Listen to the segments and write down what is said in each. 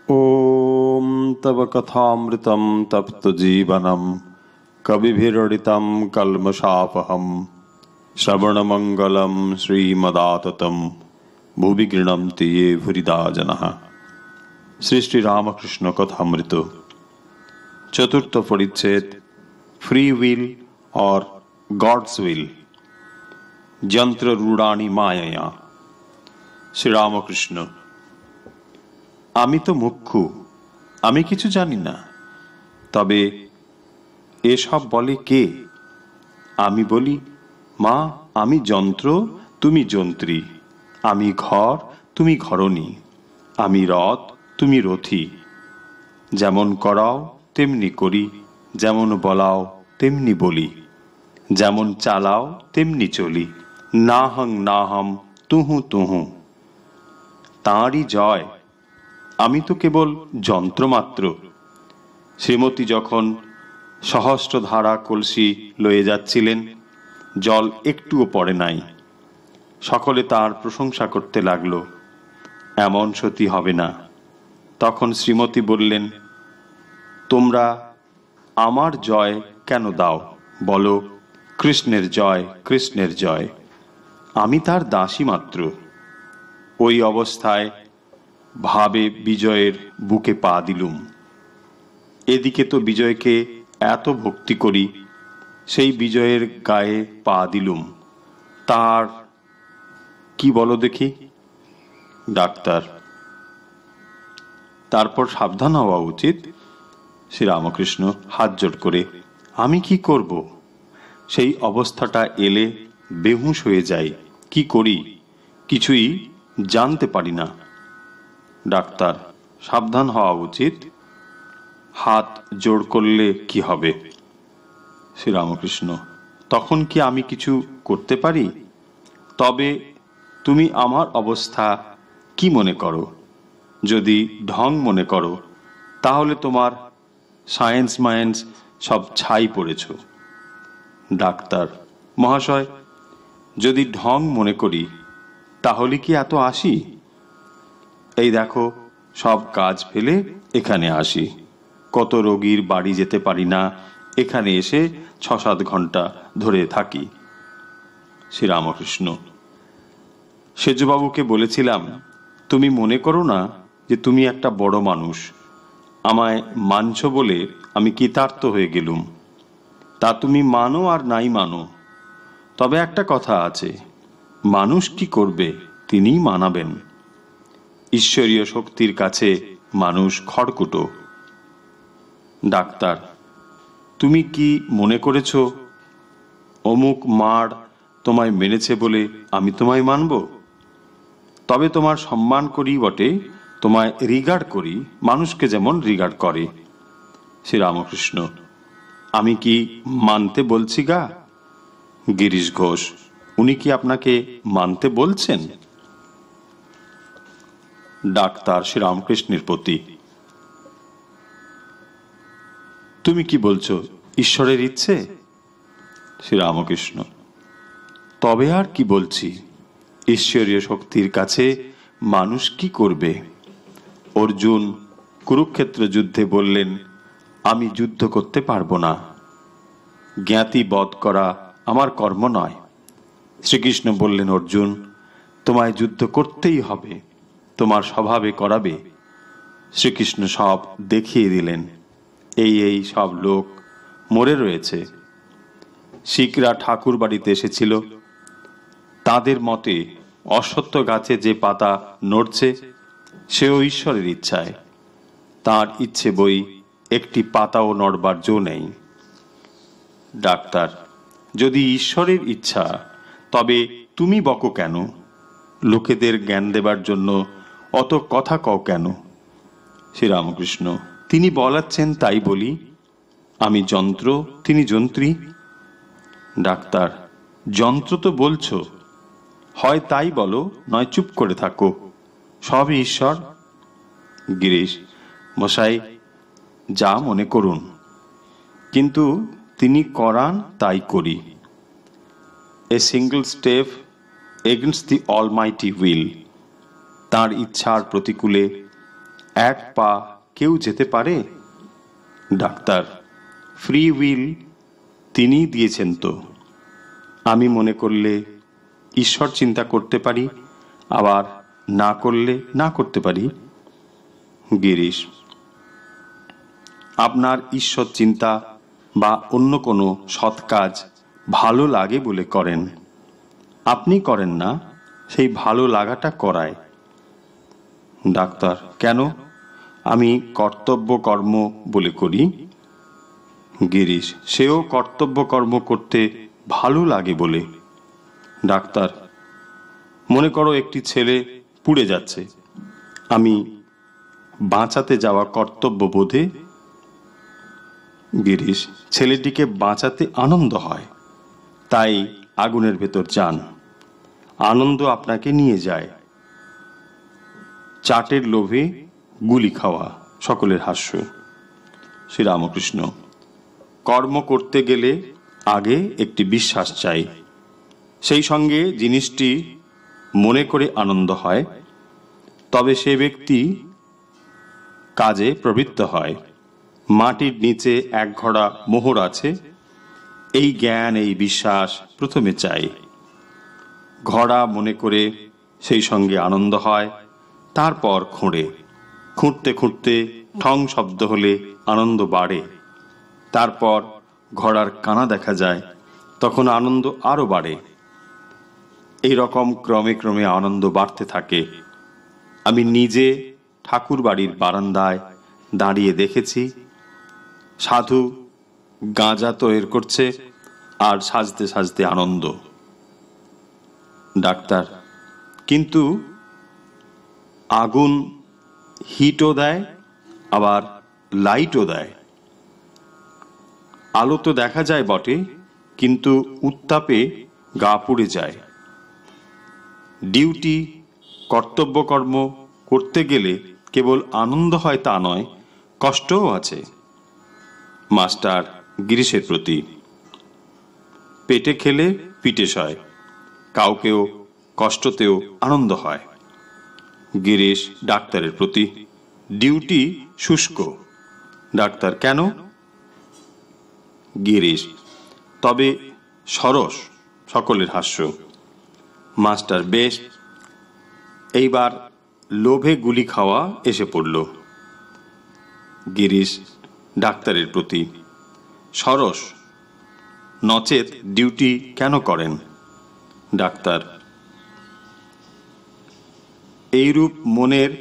ॐ तव कथामृतं तप्तजीवनं कविभिरडितं कल्मषापहं श्रवणमङ्गलं श्रीमदाततं भुवि गृह्णन्ति ये भूरिदा जनाः। श्री श्री रामकृष्ण कथामृत चतुर्थ परिच्छेद फ्री विल और गॉड्स विल यंत्र रूढ़ानी माया। श्री रामकृष्ण আমি তো মুখ্যু, আমি কিছু জানি না। তবে এসব বলে কে? আমি বলি, মা আমি যন্ত্র, তুমি যন্ত্রী। আমি ঘর, তুমি ঘরণী। আমি রথ, তুমি রথী। যেমন করাও তেমনি করি, যেমন বলাও তেমনি বলি, যেমন চালাও তেমনি চলি। নাহং নাহম তুহু তুহু। তাঁরই জয়, আমি তো কেবল যন্ত্রমাত্র। শ্রীমতী যখন সহস্রধারা কলসি লয়ে যাচ্ছিলেন, জল একটুও পড়ে নাই। সকলে তার প্রশংসা করতে লাগল, এমন সতী হবে না। তখন শ্রীমতী বললেন, তোমরা আমার জয় কেন দাও? বলো কৃষ্ণের জয়, কৃষ্ণের জয়। আমি তার দাসী মাত্র। ওই অবস্থায় ভাবে বিজয়ের বুকে পা দিলুম। এদিকে তো বিজয়কে এত ভক্তি করি, সেই বিজয়ের গায়ে পা দিলুম। তার কি বলো দেখি? ডাক্তার, তারপর সাবধান হওয়া উচিত। শ্রী রামকৃষ্ণ হাত জোড় করে, আমি কি করব? সেই অবস্থাটা এলে বেহুশ হয়ে যাই। কি করি কিছুই জানতে পারি না। ডাক্তার, সাবধান হওয়া উচিত। হাত জোড় করলে কি হবে? শ্রী রামকৃষ্ণ, তখন কি আমি কিছু করতে পারি? তবে তুমি আমার অবস্থা কি মনে করো? যদি ঢং মনে করো, তাহলে তোমার সায়েন্স মায়েন্স সব ছাই পড়েছ। ডাক্তার, মহাশয়, যদি ঢং মনে করি তাহলে কি এত আসি? এই দেখো, সব কাজ ফেলে এখানে আসি। কত রোগীর বাড়ি যেতে পারি না, এখানে এসে ৬-৭ ঘন্টা ধরে থাকি। শ্রীরামকৃষ্ণ, সেজবাবুকে বলেছিলাম, তুমি মনে করো না যে তুমি একটা বড় মানুষ। আমায় মানছ বলে আমি কৃতার্থ হয়ে গেলুম। তা তুমি মানো আর নাই মানো, তবে একটা কথা আছে, মানুষ কি করবে তিনিই মানাবেন। ঈশ্বরীয় শক্তির কাছে মানুষ খড়কুটো। ডাক্তার, তুমি কি মনে করেছ অমুক মার তোমায় মেনেছে বলে আমি তোমায় মানব? তবে তোমার সম্মান করি বটে, তোমায় রিগার্ড করি, মানুষকে যেমন রিগার্ড করে। শ্রীরামকৃষ্ণ, আমি কি মানতে বলছি গা? গিরিশ ঘোষ, উনি কি আপনাকে মানতে বলছেন? ডাক্তার শ্রীরামকৃষ্ণের প্রতি, তুমি কি বলছো, ঈশ্বরের ইচ্ছে? শ্রীরামকৃষ্ণ, তবে আর কি বলছি, ঈশ্বরীয় শক্তির কাছে মানুষ কি করবে? অর্জুন কুরুক্ষেত্র যুদ্ধে বললেন, আমি যুদ্ধ করতে পারবো না, জ্ঞাতি বধ করা আমার কর্ম নয়। শ্রীকৃষ্ণ বললেন, অর্জুন তোমায় যুদ্ধ করতেই হবে, তোমার স্বভাবে করাবে। শ্রীকৃষ্ণ সব দেখিয়ে দিলেন। এই সব লোক মরে রয়েছে। শিখরা ঠাকুর বাড়িতে এসেছিল। তাদের মতে অশ্বত্থ গাছে যে পাতা নড়ছে সেও ঈশ্বরের ইচ্ছায়। তার ইচ্ছে বই একটি পাতাও নড়বার জো নেই। ডাক্তার, যদি ঈশ্বরের ইচ্ছা, তবে তুমি বকো কেন? লোকেদের জ্ঞান দেবার জন্য অত কথা কও কেন? শ্রীরামকৃষ্ণ, তিনি বলাচ্ছেন তাই বলি। আমি যন্ত্র, তিনি যন্ত্রী। ডাক্তার, যন্ত্র তো বলছো, হয় তাই বলো, নয় চুপ করে থাকো, সবই ঈশ্বর। গিরিশ, মশাই যা মনে করুন, কিন্তু তিনি করান তাই করি। A single step against the Almighty will. তাঁর ইচ্ছার প্রতিকূলে এক পা কেউ যেতে পারে? ডাক্তার, ফ্রি উইল তিনি দিয়েছেন তো। আমি মনে করলে ঈশ্বর চিন্তা করতে পারি, আবার না করলে না করতে পারি। গিরিশ, আপনার ঈশ্বর চিন্তা বা অন্য কোনো সৎ কাজ ভালো লাগে বলে করেন। আপনি করেন না, সেই ভালো লাগাটা করায়। ডাক্তার, কেন? আমি কর্তব্য কর্ম বলে করি। গিরিশ, সেও কর্তব্য কর্ম করতে ভালো লাগে বলে। ডাক্তার, মনে করো একটি ছেলে পুড়ে যাচ্ছে, আমি বাঁচাতে যাওয়া কর্তব্য বোধে। গিরিশ, ছেলেটিকে বাঁচাতে আনন্দ হয়, তাই আগুনের ভেতর যান। আনন্দ আপনাকে নিয়ে যায়। চাটের লোভে গুলি খাওয়া। সকলের হাস্য। শ্রীরামকৃষ্ণ, কর্ম করতে গেলে আগে একটি বিশ্বাস চাই, সেই সঙ্গে জিনিসটি মনে করে আনন্দ হয়, তবে সে ব্যক্তি কাজে প্রবৃত্ত হয়। মাটির নিচে এক ঘড়া মোহর আছে, এই জ্ঞান, এই বিশ্বাস প্রথমে চাই। ঘড়া মনে করে সেই সঙ্গে আনন্দ হয়, তারপর খুঁড়ে। খুঁড়তে খুঁড়তে ঠং শব্দ হলে আনন্দ বাড়ে, তারপর ঘড়ার কানা দেখা যায়, তখন আনন্দ আরো বাড়ে। এই রকম ক্রমে ক্রমে আনন্দ বাড়তে থাকে। আমি নিজে ঠাকুর বাড়ির বারান্দায় দাঁড়িয়ে দেখেছি, সাধু গাঁজা তৈরি করছে আর সাজতে সাজতে আনন্দ। ডাক্তার, কিন্তু আগুন হিটও দেয়, আবার লাইটও দেয়। আলো তো দেখা যায় বটে, কিন্তু উত্তাপে গা পুড়ে যায়। ডিউটি, কর্তব্য কর্ম করতে গেলে কেবল আনন্দ হয় তা নয়, কষ্টও আছে। মাস্টার গিরিশের প্রতি, পেটে খেলে পিঠে সয়, কাউকেও কষ্টতেও আনন্দ হয়। গিরিশ ডাক্তারের প্রতি, ডিউটি শুষ্ক। ডাক্তার, কেন? গিরিশ, তবে সরস। সকলের হাস্য। মাস্টার, বেশ। এইবার লোভে গুলি খাওয়া এসে পড়ল। গিরিশ ডাক্তারের প্রতি, সরস, নচেত ডিউটি কেন করেন? ডাক্তার, এইরূপ মনের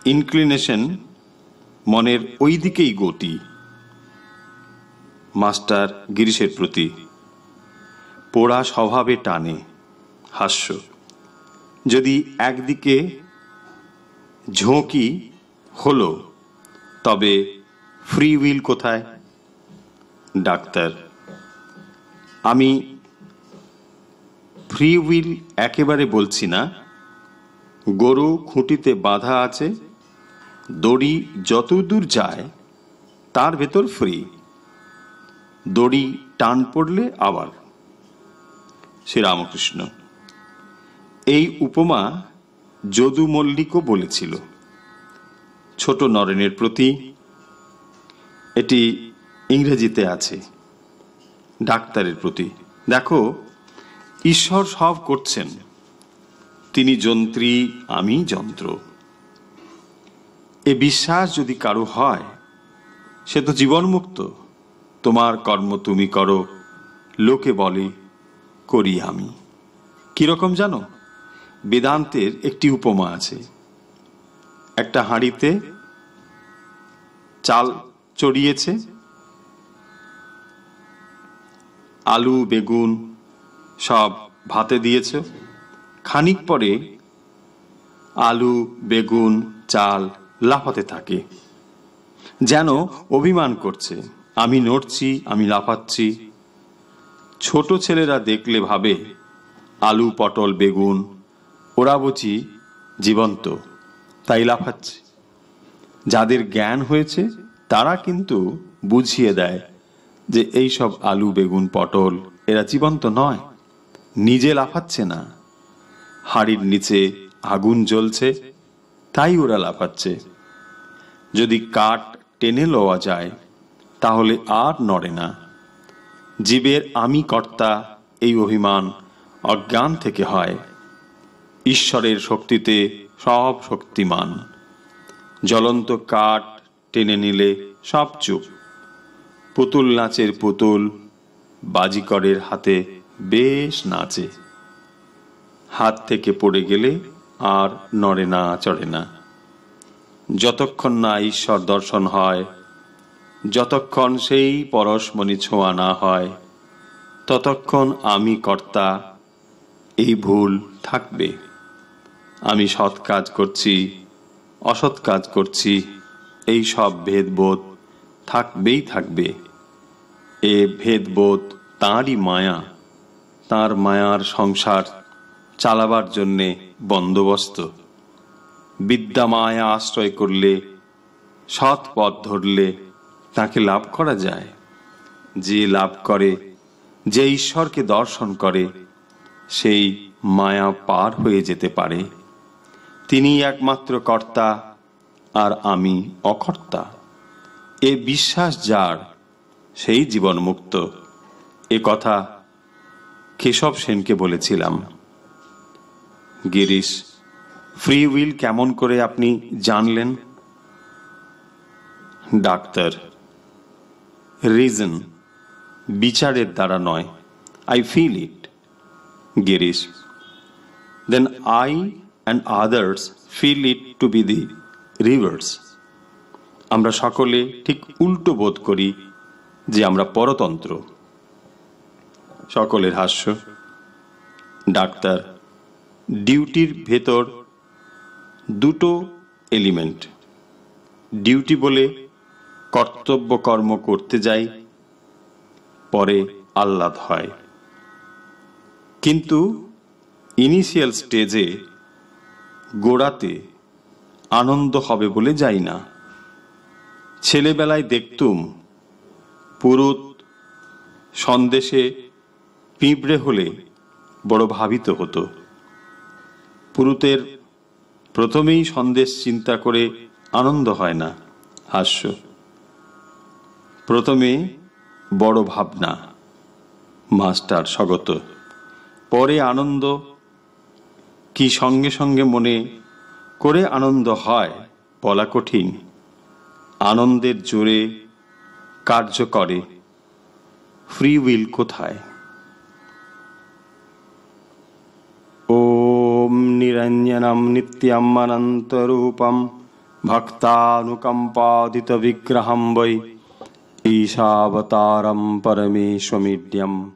ইনক্লিনেশন, মনের ওই দিকেই গতি। মাস্টার গিরিশের প্রতি, পোড়া স্বভাবে টানে। হাস্য। যদি একদিকে ঝোঁকি হলো, তবে ফ্রি উইল কোথায়? ডাক্তার, আমি ফ্রি উইল একেবারে বলছি না। গরু খুঁটিতে বাঁধা আছে, দড়ি যতদূর যায় তার ভেতর ফ্রি, দড়ি টান পড়লে আবার। শ্রীরামকৃষ্ণ, এই উপমা যদু মল্লিকও বলেছিল। ছোট নরেনের প্রতি, এটি ইংরেজিতে আছে। ডাক্তারের প্রতি, দেখো, ঈশ্বর সব করছেন, তিনি যন্ত্রী, আমি যন্ত্র। এ বিশ্বাস যদি কারো হয়, সে তো জীবনমুক্ত। তোমার কর্ম তুমি করো, লোকে বলে করি আমি। কিরকম জানো? বেদান্তের একটি উপমা আছে। একটা হাঁড়িতে চাল চড়িয়েছে, আলু বেগুন সব ভাতে দিয়েছ। খানিক পরে আলু বেগুন চাল লাফাতে থাকে, যেন অভিমান করছে, আমি নড়ছি, আমি লাফাচ্ছি। ছোট ছেলেরা দেখলে ভাবে আলু পটল বেগুন ওরা বুঝি জীবন্ত, তাই লাফাচ্ছে। যাদের জ্ঞান হয়েছে তারা কিন্তু বুঝিয়ে দেয় যে এই সব আলু বেগুন পটল এরা জীবন্ত নয়, নিজে লাফাচ্ছে না। হাড়ির নিচে আগুন জ্বলছে, তাই ওরা লাফাচ্ছে। যদি কাঠ টেনে লওয়া যায় তাহলে আর নড়ে না। জীবের আমি কর্তা এই অভিমান অজ্ঞান থেকে হয়। ঈশ্বরের শক্তিতে সব শক্তিমান। জ্বলন্ত কাঠ টেনে নিলে সব চুপ। পুতুল নাচের পুতুল বাজিকরের হাতে বেশ নাচে। হাত থেকে পড়ে গেলে আর নড়ে না, চড়ে না। যতক্ষণ না ঈশ্বর দর্শন হয়, যতক্ষণ সেই পরশমণি ছোঁয়া না হয়, ততক্ষণ আমি কর্তা এই ভুল থাকবে। আমি সৎ কাজ করছি, অসৎ কাজ করছি, এই সব ভেদবোধ থাকবেই থাকবে। এ ভেদবোধ তাঁরই মায়া, তাঁর মায়ার সংসার চালাবার জন্যে বন্দোবস্ত। বিদ্যা মায়া আশ্রয় করলে, সৎ পথ ধরলে তাকে লাভ করা যায়। যে লাভ করে, যে ঈশ্বরকে দর্শন করে, সেই মায়া পার হয়ে যেতে পারে। তিনি একমাত্র কর্তা আর আমি অকর্তা। এ বিশ্বাস যার, সেই জীবন মুক্ত। এ কথা কেশব সেনকে বলেছিলাম। গিরিশ, ফ্রি উইল কেমন করে আপনি জানলেন? ডাক্তার, রিজন, বিচারের দ্বারা নয়। I feel it. Girish, then I and others feel it to be the reverse. আমরা সকলে ঠিক উল্টো বোধ করি যে আমরা পরতন্ত্র। সকলের হাস্য। ডাক্তার, ডিউটির ভেতর দুটো এলিমেন্ট। ডিউটি বলে কর্তব্য কর্ম করতে যাই, পরে আহ্লাদ হয়। কিন্তু ইনিশিয়াল স্টেজে গোড়াতে আনন্দ হবে বলে যাই না। ছেলেবেলায় দেখতুম পুরুত সন্দেশে পিঁপড়ে হলে বড় ভাবিত হতো। পুরুতের প্রথমেই সন্দেশ চিন্তা করে আনন্দ হয় না। হাস্য। প্রথমে বড় ভাবনা, মাস্টার স্বগত। পরে আনন্দ কি সঙ্গে সঙ্গে মনে করে আনন্দ হয় বলা কঠিন। আনন্দের জোরে কার্য করে, ফ্রি উইল কোথায়? ওম নিরঞ্জনম নিত্যম অনন্তরূপম ভক্তানুকম্পাদিত বিগ্রহম বৈ ঈশাবতারম পরমেশ্বমীড্যম।